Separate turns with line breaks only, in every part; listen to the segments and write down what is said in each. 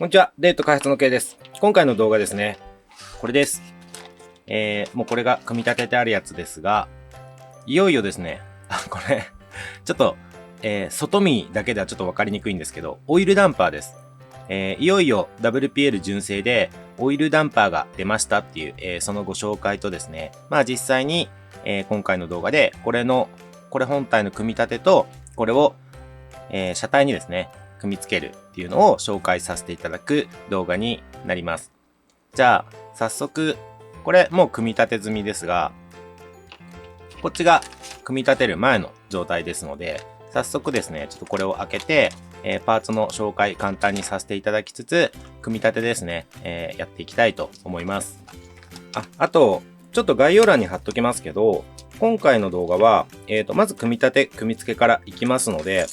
こんにちは、デート開発の K です。今回の動画ですね、これです。もうこれが組み立ててあるやつですが、いよいよですね、これ、ちょっと、外見だけではちょっとわかりにくいんですけど、オイルダンパーです。いよいよ WPL 純正でオイルダンパーが出ましたっていう、そのご紹介とですね、まあ実際に、今回の動画で、これ本体の組み立てと、これを、車体にですね、組み付けるっていうのを紹介させていただく動画になります。じゃあ、早速、これもう組み立て済みですが、こっちが組み立てる前の状態ですので、早速ですね、ちょっとこれを開けて、パーツの紹介簡単にさせていただきつつ、組み立てですね、やっていきたいと思います。あと、ちょっと概要欄に貼っときますけど、今回の動画は、まず組み立て、組み付けからいきますので、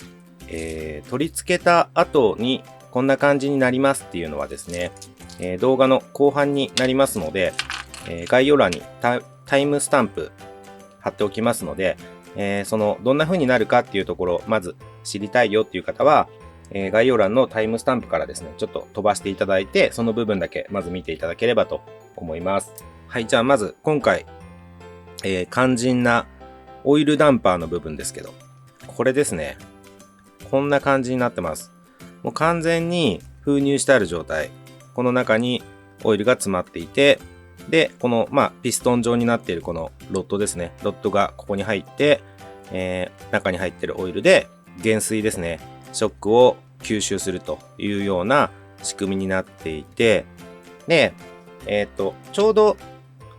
取り付けた後にこんな感じになりますっていうのはですね、動画の後半になりますので、概要欄にタイムスタンプ貼っておきますので、どんな風になるかっていうところをまず知りたいよっていう方は、概要欄のタイムスタンプからですね、ちょっと飛ばしていただいて、その部分だけまず見ていただければと思います。はい、じゃあまず今回、肝心なオイルダンパーの部分ですけど、これですね。こんな感じになってます。もう完全に封入してある状態。この中にオイルが詰まっていて、で、この、ピストン状になっているこのロッドですね。ロッドがここに入って、中に入っているオイルで減衰ですね。ショックを吸収するというような仕組みになっていて、で、ちょうど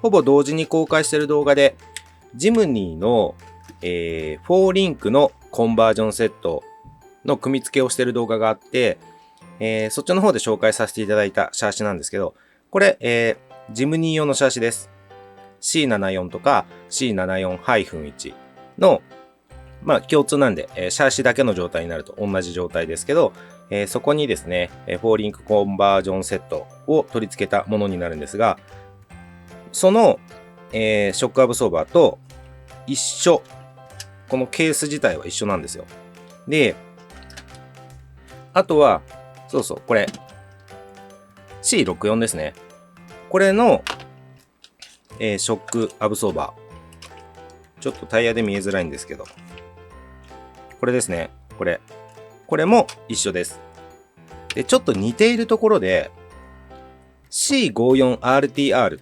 ほぼ同時に公開している動画で、ジムニーの、4リンクのコンバージョンセットの組み付けをしている動画があって、そっちの方で紹介させていただいたシャーシなんですけど、これ、ジムニー用のシャーシです。C74 とか C74-1 の、共通なんで、シャーシだけの状態になると同じ状態ですけど、そこにですね、4リンクコンバージョンセットを取り付けたものになるんですが、その、ショックアブソーバーと一緒。このケース自体は一緒なんですよ。で、あとは、これ、C64 ですね。これの、ショックアブソーバー。ちょっとタイヤで見えづらいんですけど。これですね。これも一緒です。で、ちょっと似ているところで、C54RTR っ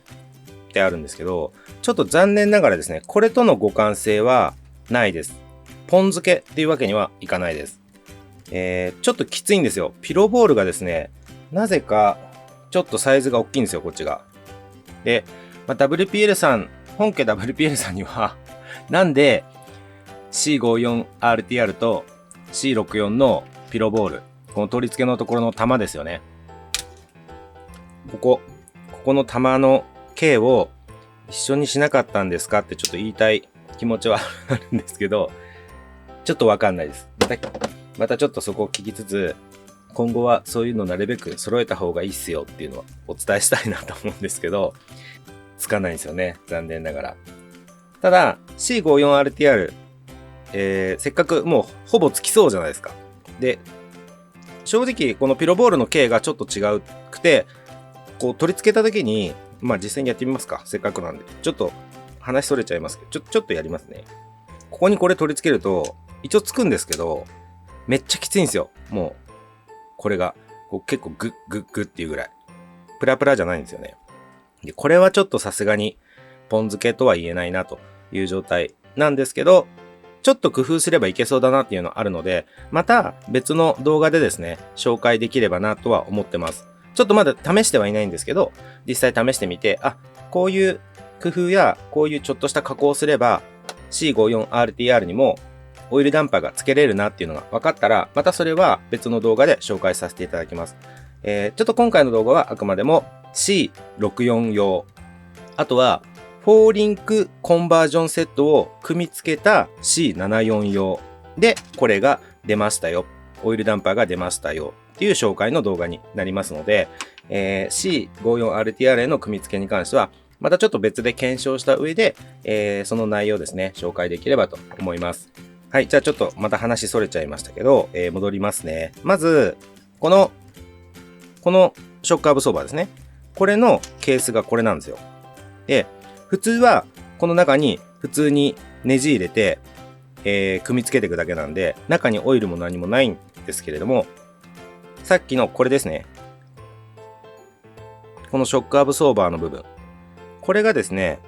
てあるんですけど、ちょっと残念ながらですね、これとの互換性はないです。ポン付けっていうわけにはいかないです。ちょっときついんですよ。ピロボールがですね、なぜかちょっとサイズが大きいんですよ、こっちが。で、WPL さん、本家 WPL さんには、なんで C54RTR と C64 のピロボール、この取り付けのところの玉ですよね。ここの玉の径を一緒にしなかったんですかってちょっと言いたい気持ちはあるんですけど、ちょっとわかんないです。またちょっとそこを聞きつつ、今後はそういうのなるべく揃えた方がいいっすよっていうのはお伝えしたいなと思うんですけど、つかないんですよね。残念ながら。ただ、C54RTR、せっかくもうほぼつきそうじゃないですか。で、正直このピロボールの径がちょっと違うくて、こう取り付けた時に、実際にやってみますか。せっかくなんで。ちょっと話それちゃいますけど、ちょっとやりますね。ここにこれ取り付けると、一応つくんですけど、めっちゃきついんですよ。もう、これが。こう結構グッっていうぐらい。プラプラじゃないんですよね。で、これはちょっとさすがに、ポン付けとは言えないなという状態なんですけど、ちょっと工夫すればいけそうだなっていうのあるので、また別の動画でですね、紹介できればなとは思ってます。ちょっとまだ試してはいないんですけど、実際試してみて、こういう工夫や、こういうちょっとした加工をすれば、C54RTR にもオイルダンパーが付けれるなっていうのが分かったら、またそれは別の動画で紹介させていただきます。ちょっと今回の動画はあくまでも C64 用、あとは4リンクコンバージョンセットを組み付けた C74 用で、これが出ましたよ。オイルダンパーが出ましたよっていう紹介の動画になりますので、C54RTR への組み付けに関しては、またちょっと別で検証した上で、その内容ですね、紹介できればと思います。はい、じゃあちょっとまた話それちゃいましたけど、戻りますね。まず、このこのショックアブソーバーですね。これのケースがこれなんですよ。で、普通はこの中に普通にネジ入れて、組み付けていくだけなんで、中にオイルも何もないんですけれども、さっきのこれですね。このショックアブソーバーの部分。これがですね、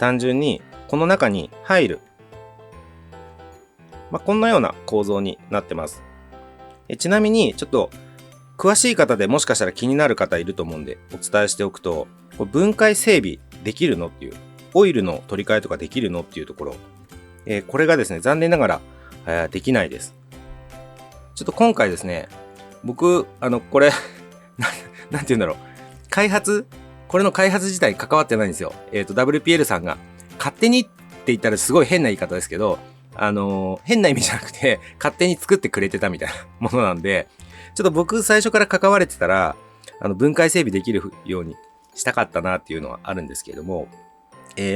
単純にこの中に入る。こんなような構造になってます。ちなみに、ちょっと詳しい方でもしかしたら気になる方いると思うんで、お伝えしておくと、これ分解整備できるのっていう、オイルの取り替えとかできるのっていうところ、これがですね、残念ながら、できないです。ちょっと今回ですね、僕、これなんて言うんだろう。これの開発自体に関わってないんですよ。WPL さんが勝手にって言ったらすごい変な言い方ですけど、変な意味じゃなくて、勝手に作ってくれてたみたいなものなんで、ちょっと僕最初から関われてたら、分解整備できるようにしたかったなっていうのはあるんですけれども、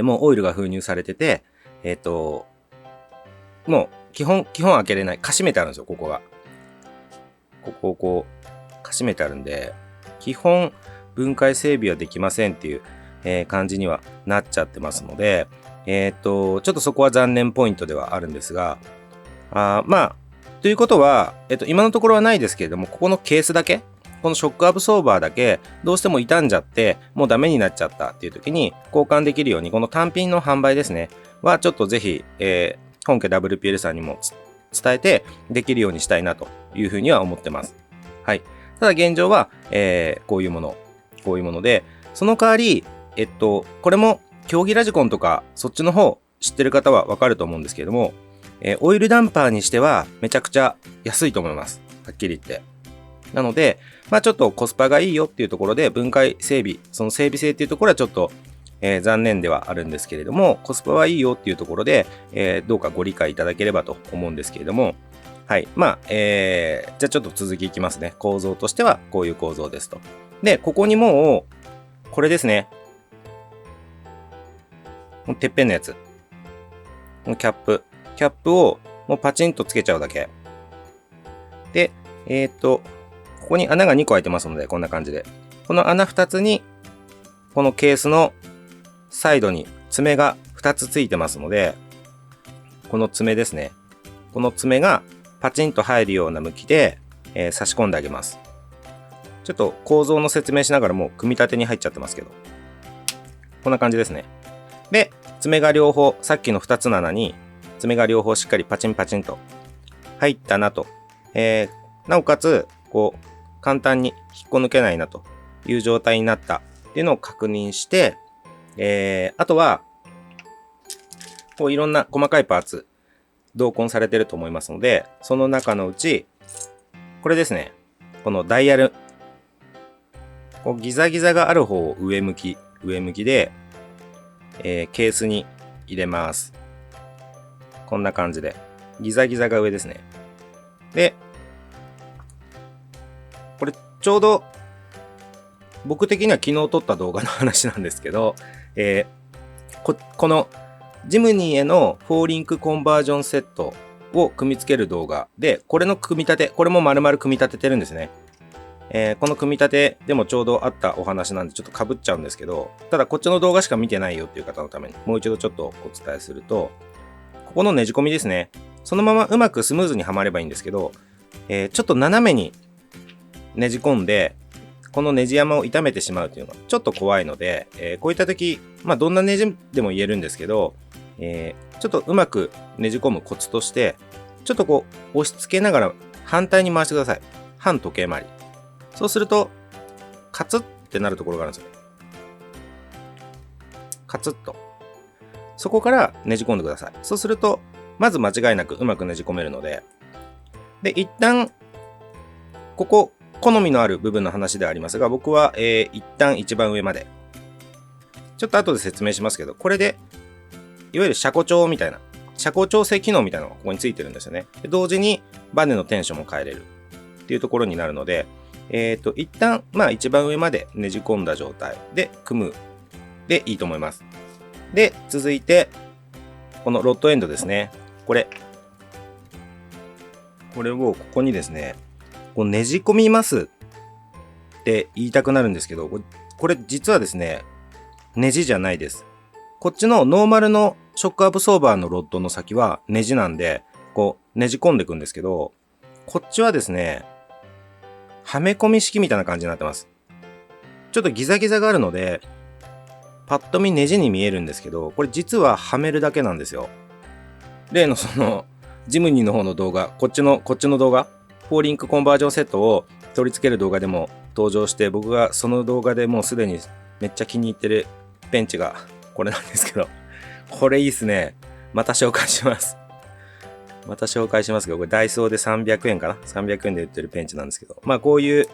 もうオイルが封入されてて、もう基本開けれない。かしめてあるんですよ、ここが。こう、かしめてあるんで、基本分解整備はできませんっていう、感じにはなっちゃってますので、ちょっとそこは残念ポイントではあるんですが、ということは、今のところはないですけれども、ここのケースだけ、このショックアブソーバーだけ、どうしても傷んじゃって、もうダメになっちゃったっていう時に、交換できるように、この単品の販売ですね、はちょっとぜひ、本家 WPL さんにも伝えて、できるようにしたいなというふうには思ってます。はい。ただ現状は、こういうもので、その代わり、これも、競技ラジコンとか、そっちの方、知ってる方はわかると思うんですけれども、オイルダンパーにしては、めちゃくちゃ安いと思います。はっきり言って。なので、ちょっとコスパがいいよっていうところで、分解整備、その整備性っていうところはちょっと、残念ではあるんですけれども、コスパはいいよっていうところで、どうかご理解いただければと思うんですけれども、はい。じゃあちょっと続きいきますね。構造としてはこういう構造ですと。で、ここにもう、これですね。てっぺんのやつ。キャップをもうパチンとつけちゃうだけ。で、ここに穴が2個開いてますので、こんな感じで。この穴2つに、このケースのサイドに爪が2つついてますので、この爪ですね。この爪がパチンと入るような向きで、差し込んであげます。ちょっと構造の説明しながらもう組み立てに入っちゃってますけど。こんな感じですね。で、爪が両方、さっきの2つの穴に、爪が両方しっかりパチンパチンと入ったなと。なおかつ、簡単に引っこ抜けないなという状態になったっていうのを確認して、あとは、いろんな細かいパーツ、同梱されてると思いますので、その中のうち、これですね。このダイヤル。ギザギザがある方を上向きで、ケースに入れます。こんな感じで。ギザギザが上ですね。で、これちょうど僕的には昨日撮った動画の話なんですけど、このジムニーへの4リンクコンバージョンセットを組み付ける動画で、これの組み立て、これも丸々組み立ててるんですね。この組み立てでもちょうどあったお話なんでちょっと被っちゃうんですけど、ただこっちの動画しか見てないよっていう方のためにもう一度ちょっとお伝えすると、ここのねじ込みですね。そのままうまくスムーズにはまればいいんですけど、ちょっと斜めにねじ込んで、このネジ山を傷めてしまうというのがちょっと怖いので、こういった時、どんなネジでも言えるんですけど、ちょっとうまくねじ込むコツとして、ちょっと押し付けながら反対に回してください。反時計回り。そうすると、カツッってなるところがあるんですよ。カツッと。そこからねじ込んでください。そうすると、まず間違いなくうまくねじ込めるので、で、一旦、ここ、好みのある部分の話ではありますが、僕は、一旦一番上まで。ちょっと後で説明しますけど、これで、いわゆる車庫調みたいな、車庫調整機能みたいなのがここについてるんですよね。で同時に、バネのテンションも変えれるっていうところになるので、一旦、一番上までねじ込んだ状態で組むでいいと思います。で、続いて、このロッドエンドですね。これをここにですね、ねじ込みます。って言いたくなるんですけど、これ実はですね、ネジじゃないです。こっちのノーマルのショックアブソーバーのロッドの先はネジなんで、こうねじ込んでいくんですけど、こっちはですね、はめ込み式みたいな感じになってます。ちょっとギザギザがあるので、パッと見ネジに見えるんですけど、これ実ははめるだけなんですよ。例のその、ジムニーの方の動画、こっちの動画、4リンクコンバージョンセットを取り付ける動画でも登場して、僕がその動画でもうすでにめっちゃ気に入ってるペンチがこれなんですけど、これいいっすね。また紹介します。また紹介しますけど、これダイソーで300円かな ?300 円で売ってるペンチなんですけど、まあこういう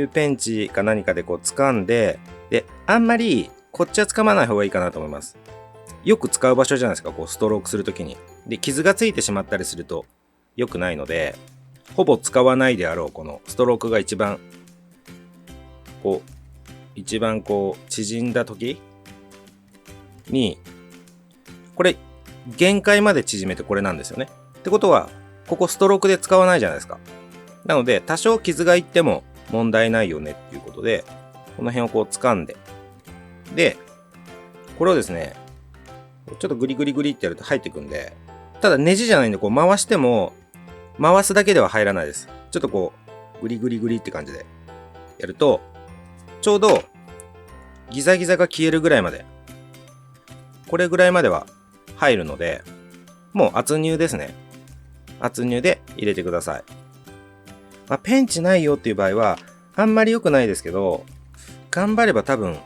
ペンチか何かでこう掴んで、で、あんまりこっちは掴まない方がいいかなと思います。よく使う場所じゃないですか、こうストロークするときに。で、傷がついてしまったりすると良くないので、ほぼ使わないであろう、このストロークが一番こう、縮んだ時に、これ、限界まで縮めてこれなんですよね。ってことは、ここストロークで使わないじゃないですか。なので、多少傷がいっても問題ないよねっていうことで、この辺をこう掴んで、で、これをですね、ちょっとグリグリグリってやると入ってくんで、ただネジじゃないんで、こう回しても、回すだけでは入らないです。ちょっとこう、グリグリグリって感じでやると、ちょうどギザギザが消えるぐらいまで、これぐらいまでは入るので、もう圧入ですね。圧入で入れてください。まあ、ペンチないよっていう場合は、あんまり良くないですけど、頑張れば多分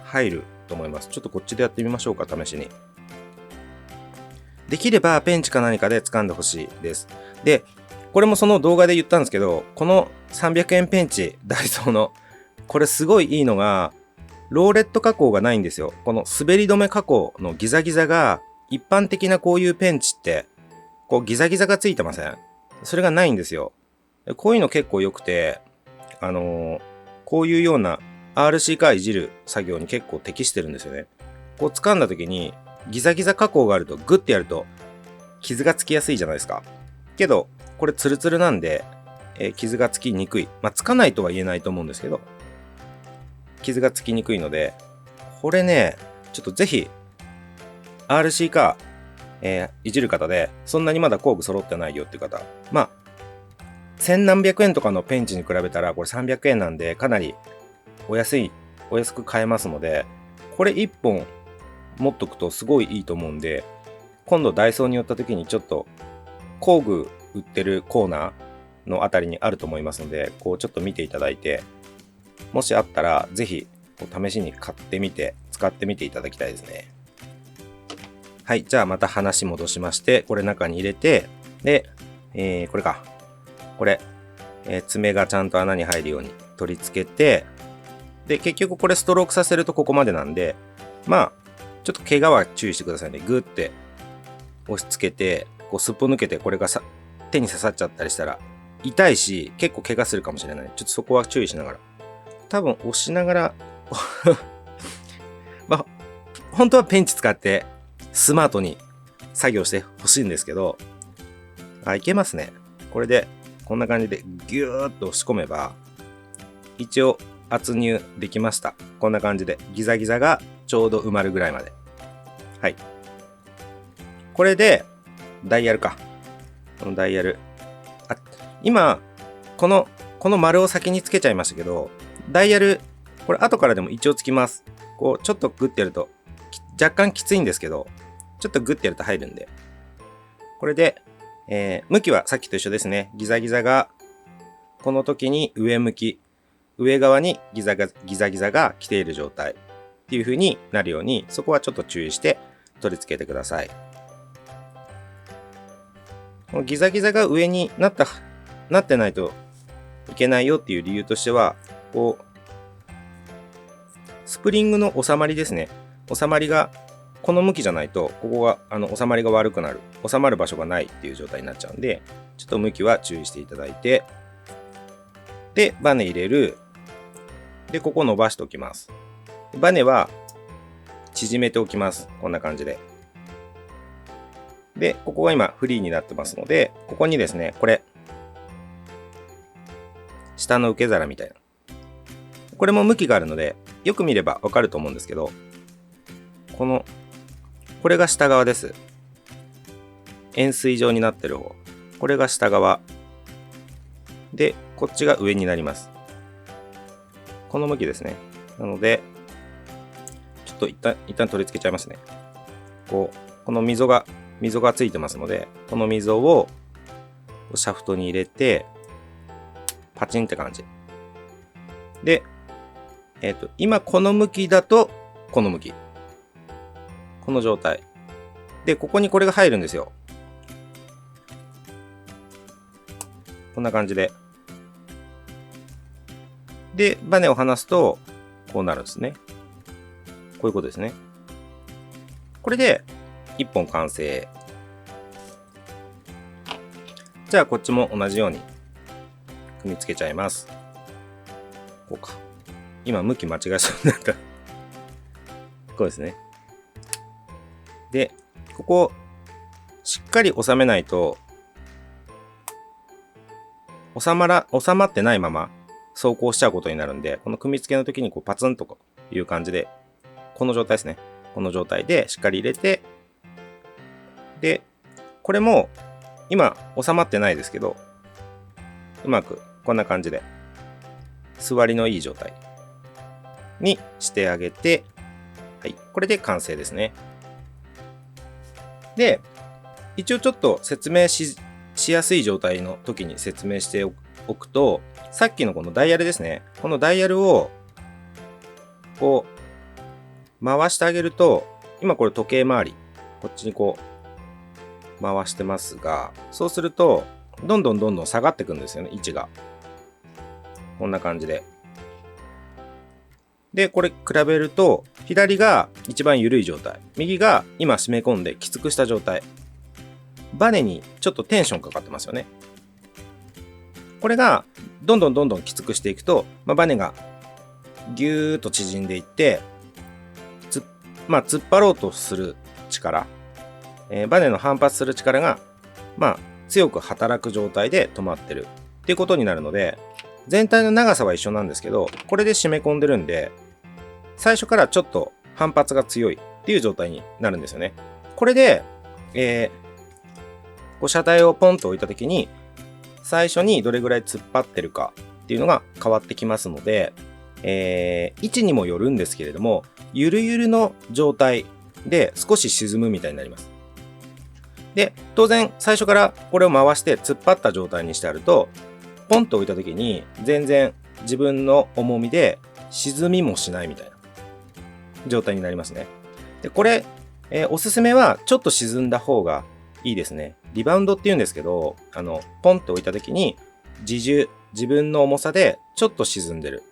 入ると思います。ちょっとこっちでやってみましょうか、試しに。できればペンチか何かで掴んでほしいです。で、これもその動画で言ったんですけど、この300円ペンチ、ダイソーの、これすごいいいのが、ローレット加工がないんですよ。この滑り止め加工のギザギザが、一般的なこういうペンチって、こうギザギザがついてません？それがないんですよ。こういうの結構良くて、こういうような RC カーいじる作業に結構適してるんですよね。こう掴んだ時に、ギザギザ加工があるとグッてやると傷がつきやすいじゃないですか。けど、これツルツルなんで、傷がつきにくい。まあ、つかないとは言えないと思うんですけど、傷がつきにくいので、これね、ちょっとぜひ、RC カー、いじる方で、そんなにまだ工具揃ってないよっていう方、まあ、千何百円とかのペンチに比べたら、これ300円なんで、かなりお安く買えますので、これ1本持っとくとすごいいいと思うんで、今度ダイソーに寄った時にちょっと工具売ってるコーナーのあたりにあると思いますので、こうちょっと見ていただいて、もしあったらぜひ試しに買ってみて使ってみていただきたいですね。はい、じゃあまた話戻しまして、これ中に入れて、で、これか。これ、爪がちゃんと穴に入るように取り付けて、で、結局これストロークさせるとここまでなんで、まあ、ちょっと怪我は注意してくださいね。グーって押し付けて、こうすっぽ抜けてこれが手に刺さっちゃったりしたら痛いし、結構怪我するかもしれない。ちょっとそこは注意しながら。多分押しながら、まあ、本当はペンチ使ってスマートに作業してほしいんですけど、いけますね。これで、こんな感じでギューッと押し込めば、一応圧入できました。こんな感じでギザギザがちょうど埋まるぐらいまで。はい。これで、ダイヤルか。このダイヤル。今、この丸を先につけちゃいましたけど、ダイヤル、これ後からでも一応つきます。こう、ちょっとグッてやると、若干きついんですけど、ちょっとグッてやると入るんで。これで、向きはさっきと一緒ですね。ギザギザが、この時に上向き、上側にギザギザが来ている状態っていう風になるように、そこはちょっと注意して取り付けてください。このギザギザが上になってないといけないよっていう理由としては、こう、スプリングの収まりですね。収まりがこの向きじゃないと、ここが収まりが悪くなる。収まる場所がないっていう状態になっちゃうんで、ちょっと向きは注意していただいて、で、バネ入れる。で、ここ伸ばしておきます。バネは縮めておきます。こんな感じで。で、ここが今フリーになってますので、ここにですね、これ、下の受け皿みたいな。これも向きがあるので、よく見ればわかると思うんですけど、これが下側です。円錐状になってる方。これが下側。で、こっちが上になります。この向きですね。なので、ちょっと一旦取り付けちゃいますね。この溝がついてますので、この溝をシャフトに入れて、パチンって感じ。で、今この向きだと、この向き。この状態。で、ここにこれが入るんですよ。こんな感じで。で、バネを離すと、こうなるんですね。こういうことですね。これで、1本完成。じゃあ、こっちも同じように、組み付けちゃいます。こうか。今、向き間違えそうになった。こうですね。で、ここ、しっかり収めないと、収まってないまま走行しちゃうことになるんで、この組み付けの時にこうパツンという感じで、この状態ですね。この状態でしっかり入れて、で、これも今収まってないですけど、うまくこんな感じで座りのいい状態にしてあげて、はい、これで完成ですね。で、一応ちょっと説明しやすい状態の時に説明しておくと、さっきのこのダイヤルですね。このダイヤルをこう回してあげると、今これ時計回り、こっちにこう回してますが、そうするとどんどん下がっていくんですよね、位置が。こんな感じで。で、これ比べると、左が一番緩い状態。右が今締め込んできつくした状態。バネにちょっとテンションかかってますよね。これがどんどんきつくしていくと、バネがギューッと縮んでいって、突っ張ろうとする力、バネの反発する力が、強く働く状態で止まってるっていうことになるので、全体の長さは一緒なんですけど、これで締め込んでるんで、最初からちょっと反発が強いっていう状態になるんですよね。これで、車体をポンと置いた時に、最初にどれぐらい突っ張ってるかっていうのが変わってきますので、位置にもよるんですけれども、ゆるゆるの状態で少し沈むみたいになります。で、当然最初からこれを回して突っ張った状態にしてあると、ポンと置いた時に全然自分の重みで沈みもしないみたいな状態になりますね。で、これ、おすすめはちょっと沈んだ方がいいですね。リバウンドって言うんですけど、ポンと置いた時に自分の重さでちょっと沈んでる。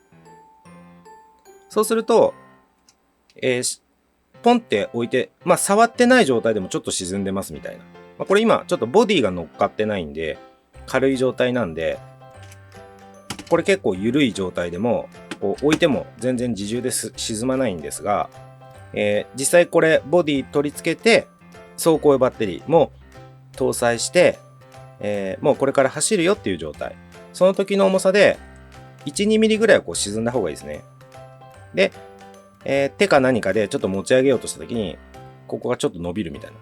そうすると、ポンって置いて、触ってない状態でもちょっと沈んでますみたいな。これ今ちょっとボディが乗っかってないんで、軽い状態なんで、これ結構緩い状態でも、こう置いても全然自重で沈まないんですが、実際これボディ取り付けて、走行用バッテリーも搭載して、もうこれから走るよっていう状態。その時の重さで、1、2ミリぐらいはこう沈んだ方がいいですね。で、手か何かでちょっと持ち上げようとした時に、ここがちょっと伸びるみたいな。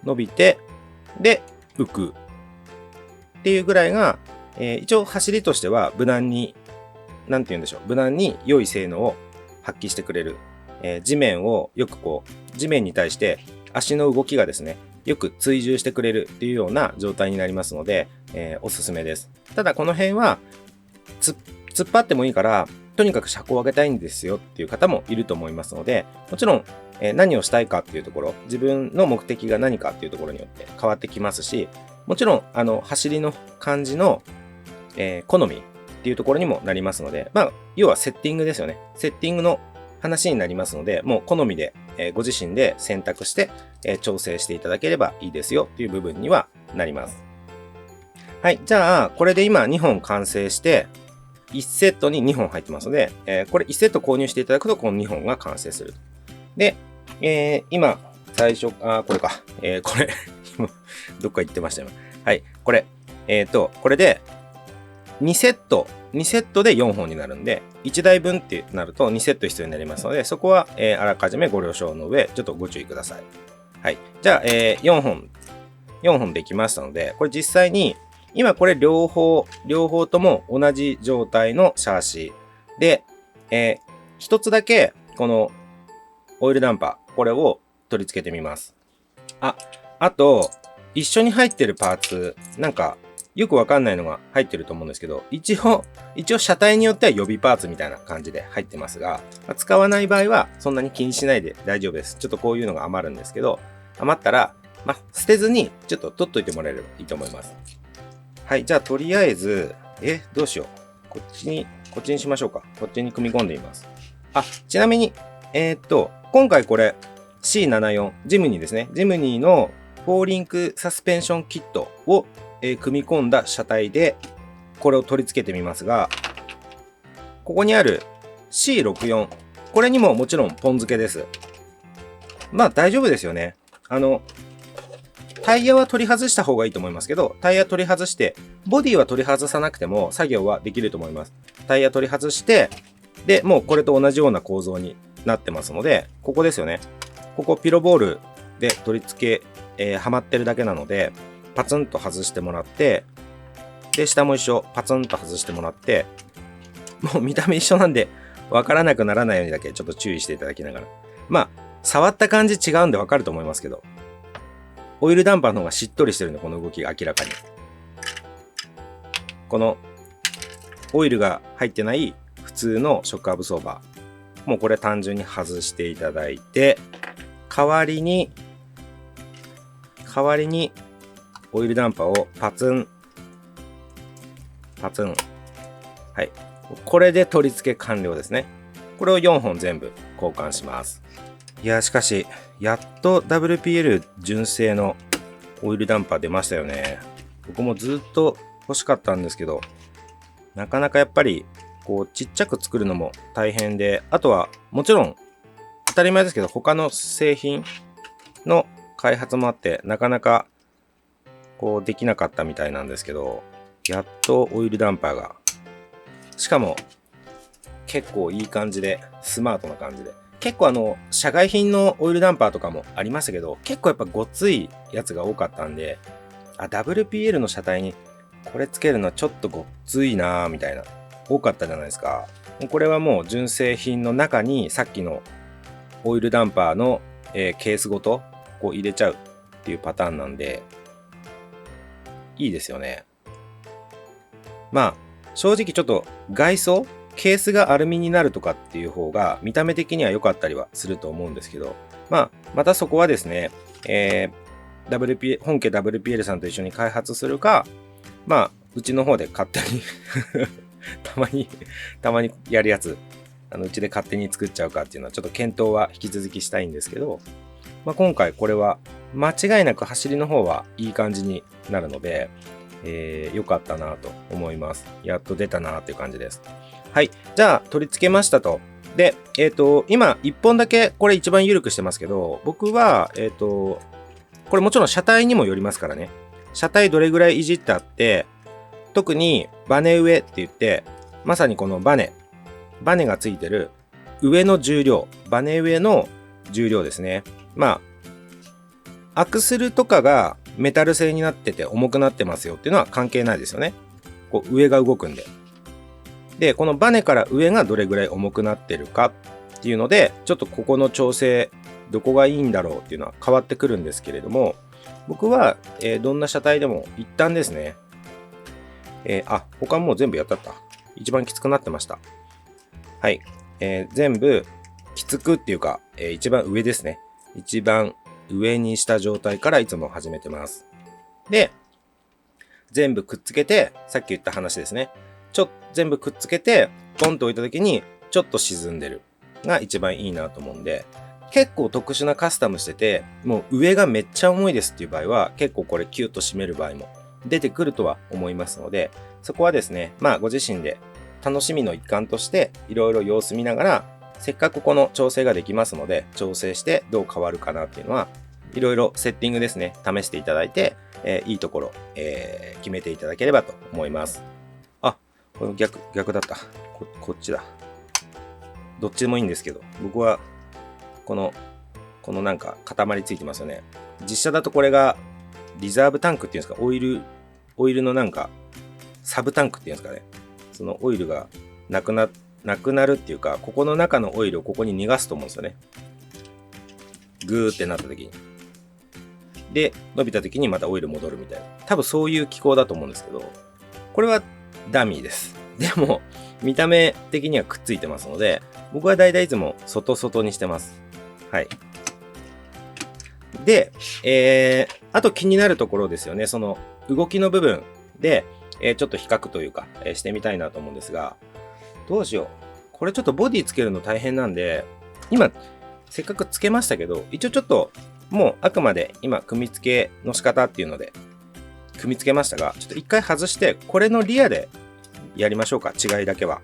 伸びて、で、浮く。っていうぐらいが、一応走りとしては無難に、なんて言うんでしょう。無難に良い性能を発揮してくれる。地面をよく地面に対して足の動きがですね、よく追従してくれるっていうような状態になりますので、おすすめです。ただこの辺は、突っ張ってもいいから、とにかく車高を上げたいんですよっていう方もいると思いますので、もちろん、何をしたいかっていうところ、自分の目的が何かっていうところによって変わってきますし、もちろん、走りの感じの、好みっていうところにもなりますので、要はセッティングですよね。セッティングの話になりますので、もう好みで、ご自身で選択して、調整していただければいいですよっていう部分にはなります。はい。じゃあ、これで今2本完成して、1セットに2本入ってますので、これ1セット購入していただくと、この2本が完成する。で、今、最初、これか。これ、どっか行ってましたよ。はい。これ。これで、2セットで4本になるんで、1台分ってなると2セット必要になりますので、そこは、あらかじめご了承の上、ちょっとご注意ください。はい。じゃあ、4本できましたので、これ実際に、今これ両方とも同じ状態のシャーシで、一つだけこのオイルダンパー、これを取り付けてみます。あと、一緒に入ってるパーツ、なんかよくわかんないのが入ってると思うんですけど、一応車体によっては予備パーツみたいな感じで入ってますが、使わない場合はそんなに気にしないで大丈夫です。ちょっとこういうのが余るんですけど、余ったら、捨てずにちょっと取っといてもらえればいいと思います。はい、じゃあとりあえず、どうしよう。こっちにしましょうか。こっちに組み込んでみます。ちなみに、今回これ C74、ジムニーですね。ジムニーの4リンクサスペンションキットを、組み込んだ車体で、これを取り付けてみますが、ここにある C64、これにももちろんポン付けです。大丈夫ですよね。タイヤは取り外した方がいいと思いますけど、タイヤ取り外して、ボディは取り外さなくても作業はできると思います。タイヤ取り外して、で、もうこれと同じような構造になってますので、ここですよね。ここピロボールで取り付け、はまってるだけなので、パツンと外してもらって、で、下も一緒、パツンと外してもらって、もう見た目一緒なんで、わからなくならないようにだけちょっと注意していただきながら。触った感じ違うんでわかると思いますけど、オイルダンパーの方がしっとりしてるんで、この動きが明らかに。このオイルが入ってない普通のショックアブソーバー。もうこれ単純に外していただいて、代わりにオイルダンパーをパツン。はい。これで取り付け完了ですね。これを4本全部交換します。いや、しかし、やっと WPL 純正のオイルダンパー出ましたよね。僕もずっと欲しかったんですけど、なかなかやっぱり、ちっちゃく作るのも大変で、あとは、もちろん、当たり前ですけど、他の製品の開発もあって、なかなか、できなかったみたいなんですけど、やっとオイルダンパーが、しかも、結構いい感じで、スマートな感じで、結構社外品のオイルダンパーとかもありましたけど、結構やっぱごっついやつが多かったんで、WPL の車体にこれつけるのはちょっとごっついなーみたいな、多かったじゃないですか。これはもう純正品の中にさっきのオイルダンパーの、ケースごと入れちゃうっていうパターンなんで、いいですよね。正直ちょっと外装ケースがアルミになるとかっていう方が見た目的には良かったりはすると思うんですけど、またそこはですね、本家 WPL さんと一緒に開発するか、うちの方で勝手にたまにやるやつ、うちで勝手に作っちゃうかっていうのはちょっと検討は引き続きしたいんですけど、今回これは間違いなく走りの方はいい感じになるので、良かったなと思います。やっと出たなっていう感じです。はい。じゃあ、取り付けましたと。で、今、1本だけ、これ一番緩くしてますけど、僕は、これもちろん車体にもよりますからね。車体どれぐらいいじってあって、特にバネ上って言って、まさにこのバネがついてる上の重量、バネ上の重量ですね。アクスルとかがメタル製になってて重くなってますよっていうのは関係ないですよね。上が動くんで。で、このバネから上がどれぐらい重くなってるかっていうので、ちょっとここの調整、どこがいいんだろうっていうのは変わってくるんですけれども、僕は、どんな車体でも一旦ですね、他もう全部やったった。一番きつくなってました。はい。全部きつくっていうか、一番上ですね。一番上にした状態からいつも始めてます。で、全部くっつけて、さっき言った話ですね。全部くっつけて、ポンと置いた時に、ちょっと沈んでるが一番いいなと思うんで、結構特殊なカスタムしてて、もう上がめっちゃ重いですっていう場合は、結構これキュッと締める場合も出てくるとは思いますので、そこはですね、ご自身で楽しみの一環として、いろいろ様子見ながら、せっかくこの調整ができますので、調整してどう変わるかなっていうのは、いろいろセッティングですね、試していただいて、いいところ、決めていただければと思います。これ逆だった。こっちだ。どっちでもいいんですけど、僕は、このなんか塊ついてますよね。実写だとこれが、リザーブタンクっていうんですか、オイルのなんか、サブタンクっていうんですかね。そのオイルがなくなるっていうか、ここの中のオイルをここに逃がすと思うんですよね。グーってなった時に。で、伸びた時にまたオイル戻るみたいな。多分そういう機構だと思うんですけど、これはダミーです。でも、見た目的にはくっついてますので、僕はだいたいいつも外にしてます。はい。で、あと気になるところですよね。その動きの部分で、ちょっと比較というか、してみたいなと思うんですが、どうしよう。これちょっとボディつけるの大変なんで、今、せっかくつけましたけど、一応ちょっと、もうあくまで今、組み付けの仕方っていうので、組み付けましたが、ちょっと一回外して、これのリアでやりましょうか。違いだけは。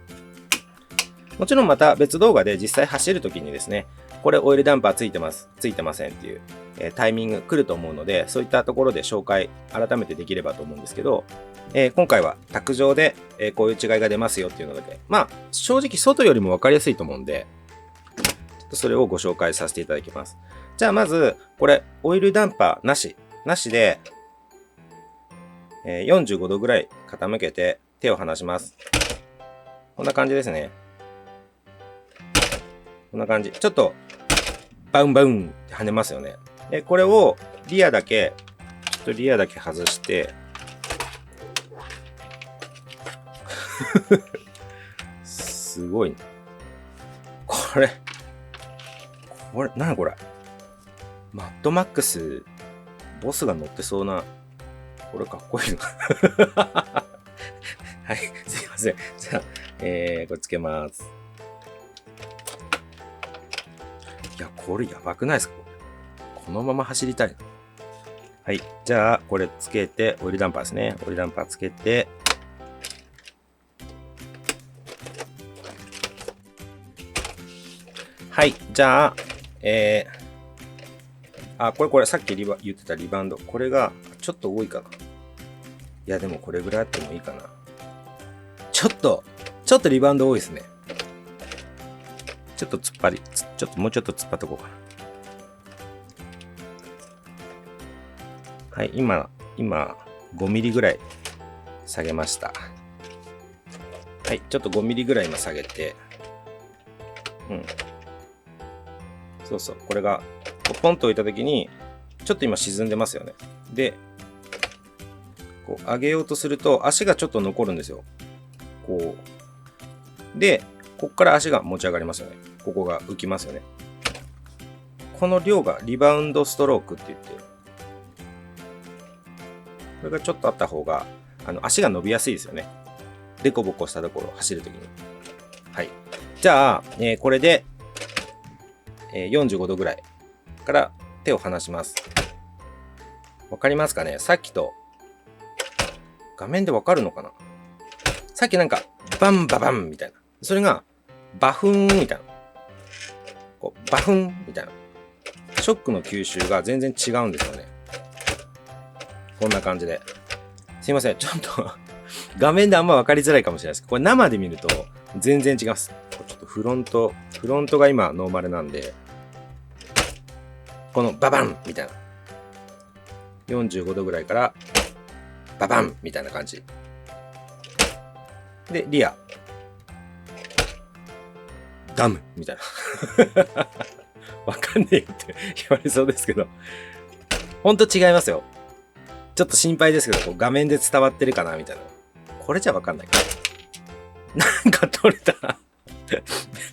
もちろんまた別動画で実際走るときにですね、これオイルダンパーついてます、ついてませんっていう、タイミング来ると思うので、そういったところで紹介改めてできればと思うんですけど、今回は卓上で、こういう違いが出ますよっていうのだけ、まあ正直外よりも分かりやすいと思うんで、ちょっとそれをご紹介させていただきます。じゃあまず、これオイルダンパーなしで、45度ぐらい傾けて手を離します。こんな感じですね。こんな感じ。ちょっと、バウンバウンって跳ねますよね。で、これを、リアだけ外して、すごいね。これ、何これ。マッドマックス、ボスが乗ってそうな、これかっこいいな。はい、すいません。じゃあ、これつけます。いや、これやばくないですか？このまま走りたい。はい。じゃあ、これつけて、オイルダンパーですね。オイルダンパーつけて、はい。じゃあ、これさっき言ってたリバウンド。これがちょっと多いかな。いや、でもこれぐらいあってもいいかな。ちょっとリバウンド多いですね。ちょっともうちょっと突っ張っとこうかな。はい、今、5ミリぐらい下げました。はい、ちょっと5ミリぐらい今下げて、そう、これが、ポンと置いたときに、ちょっと今沈んでますよね。で、こう上げようとすると、足がちょっと残るんですよ。こう。で、こっから足が持ち上がりますよね。ここが浮きますよね。この量がリバウンドストロークって言って、これがちょっとあった方が、足が伸びやすいですよね。デコボコしたところを走るときに。はい。じゃあ、これで、45度ぐらいから手を離します。わかりますかね？さっきと、画面でわかるのかな？さっきなんか、バンババンみたいな。それが、バフンみたいな。こうバフンみたいな。ショックの吸収が全然違うんですよね。こんな感じで。すいません。ちょっと画面であんま分かりづらいかもしれないですけど、これ生で見ると全然違います。ちょっとフロントが今ノーマルなんで、このババンみたいな。45度ぐらいから、ババンみたいな感じ。で、リア。ダムみたいな。わかんねえって言われそうですけど。ほんと違いますよ。ちょっと心配ですけど、こう画面で伝わってるかなみたいな。これじゃわかんないか。なんか取れた。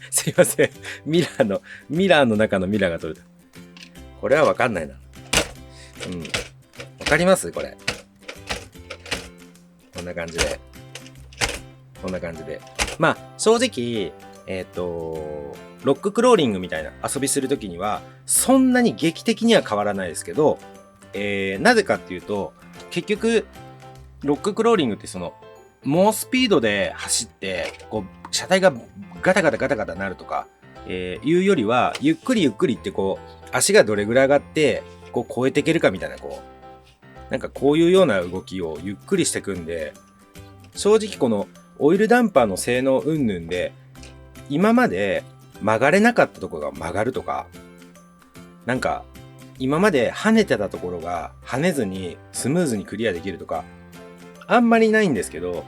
すいません。ミラーの中のミラーが取れた。これはわかんないな。わかりますこれ。こんな感じで。まあ、正直、ロッククローリングみたいな遊びするときには、そんなに劇的には変わらないですけど、なぜかっていうと、結局、ロッククローリングって猛スピードで走って、こう、車体がガタガタなるとか、いうよりは、ゆっくりってこう、足がどれぐらい上がって、こう、超えていけるかみたいな、こう、なんかこういうような動きをゆっくりしていくんで、正直この、オイルダンパーの性能云々で、今まで曲がれなかったところが曲がるとか、なんか、今まで跳ねてたところが跳ねずにスムーズにクリアできるとか、あんまりないんですけど、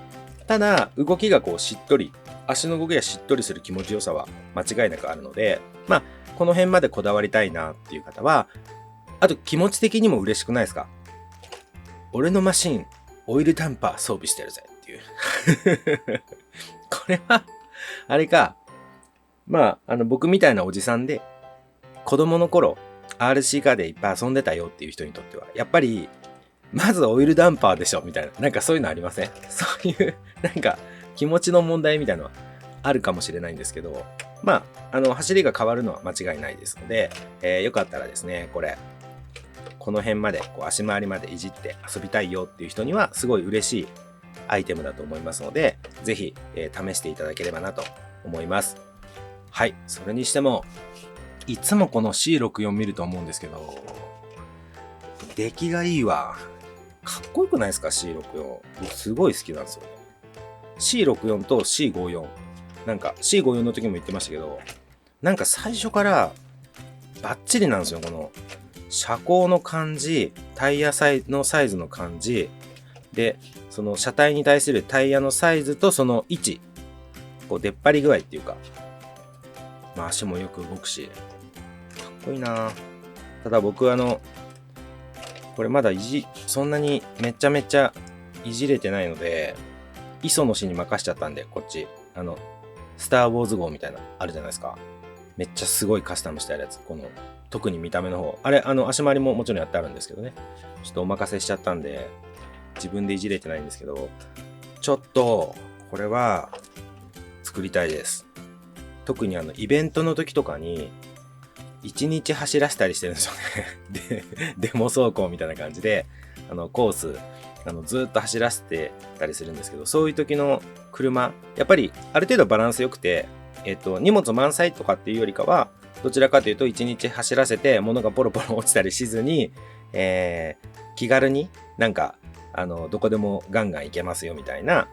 ただ、動きがこうしっとり、足の動きがしっとりする気持ちよさは間違いなくあるので、まあ、この辺までこだわりたいなっていう方は、あと気持ち的にも嬉しくないですか？俺のマシン、オイルダンパー装備してるぜっていう。これは、あれか、まあ、僕みたいなおじさんで、子供の頃、RC カーでいっぱい遊んでたよっていう人にとっては、やっぱり、まずオイルダンパーでしょみたいな、なんかそういうのありません？そういう、なんか気持ちの問題みたいなのはあるかもしれないんですけど、まあ、走りが変わるのは間違いないですので、よかったらですね、この辺まで、こう足回りまでいじって遊びたいよっていう人には、すごい嬉しいアイテムだと思いますので、ぜひ、試していただければなと思います。はい、それにしても、いつもこの C64 見ると思うんですけど、出来がいいわ。かっこよくないですか C64。僕すごい好きなんですよね。C64 と C54。なんか C54 の時も言ってましたけど、なんか最初からバッチリなんですよ。この車高の感じ、タイヤのサイズの感じ、で、その車体に対するタイヤのサイズとその位置、こう出っ張り具合っていうか、まあ足もよく動くし、かっこいいな。ただ僕これまだそんなにめちゃめちゃいじれてないので、磯野氏に任しちゃったんで、こっち。スターウォーズ号みたいな、あるじゃないですか。めっちゃすごいカスタムしてあるやつ。特に見た目の方。あれ、足回りももちろんやってあるんですけどね。ちょっとお任せしちゃったんで、自分でいじれてないんですけど、ちょっと、これは、作りたいです。特にイベントの時とかに、1日走らせたりしてるんですよね。で、デモ走行みたいな感じで、コース、ずっと走らせてたりするんですけど、そういう時の車、やっぱりある程度バランス良くて、荷物満載とかっていうよりかは、どちらかというと1日走らせて物がポロポロ落ちたりしずに、気軽になんか、どこでもガンガン行けますよみたいな、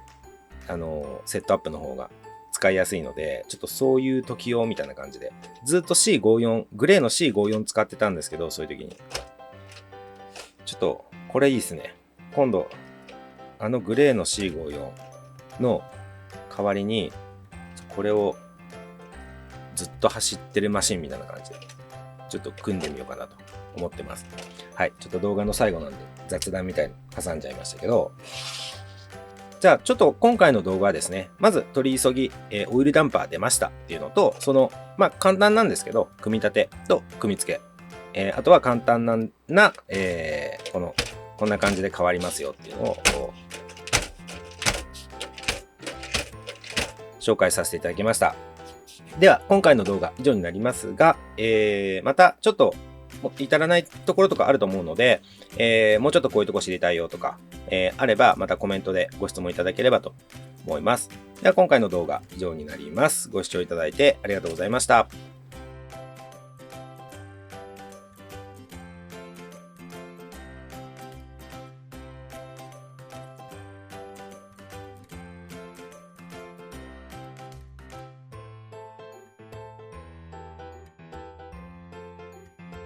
セットアップの方が使いやすいので、ちょっとそういう時用みたいな感じで、ずっと C54、グレーの C54 使ってたんですけど、そういう時に。ちょっと、これいいですね。今度、グレーの C54 の代わりに、これをずっと走ってるマシンみたいな感じで、ちょっと組んでみようかなと思ってます。はい、ちょっと動画の最後なんで雑談みたいに挟んじゃいましたけど、じゃあちょっと今回の動画はですね、まず取り急ぎ、オイルダンパー出ましたっていうのと、まあ簡単なんですけど、組み立てと組み付け、あとは簡単な、こんな感じで変わりますよっていうのを紹介させていただきました。では、今回の動画以上になりますが、またちょっと至らないところとかあると思うので、もうちょっとこういうとこ知りたいよとか、あればまたコメントでご質問いただければと思います。では今回の動画以上になります。ご視聴いただいてありがとうございました。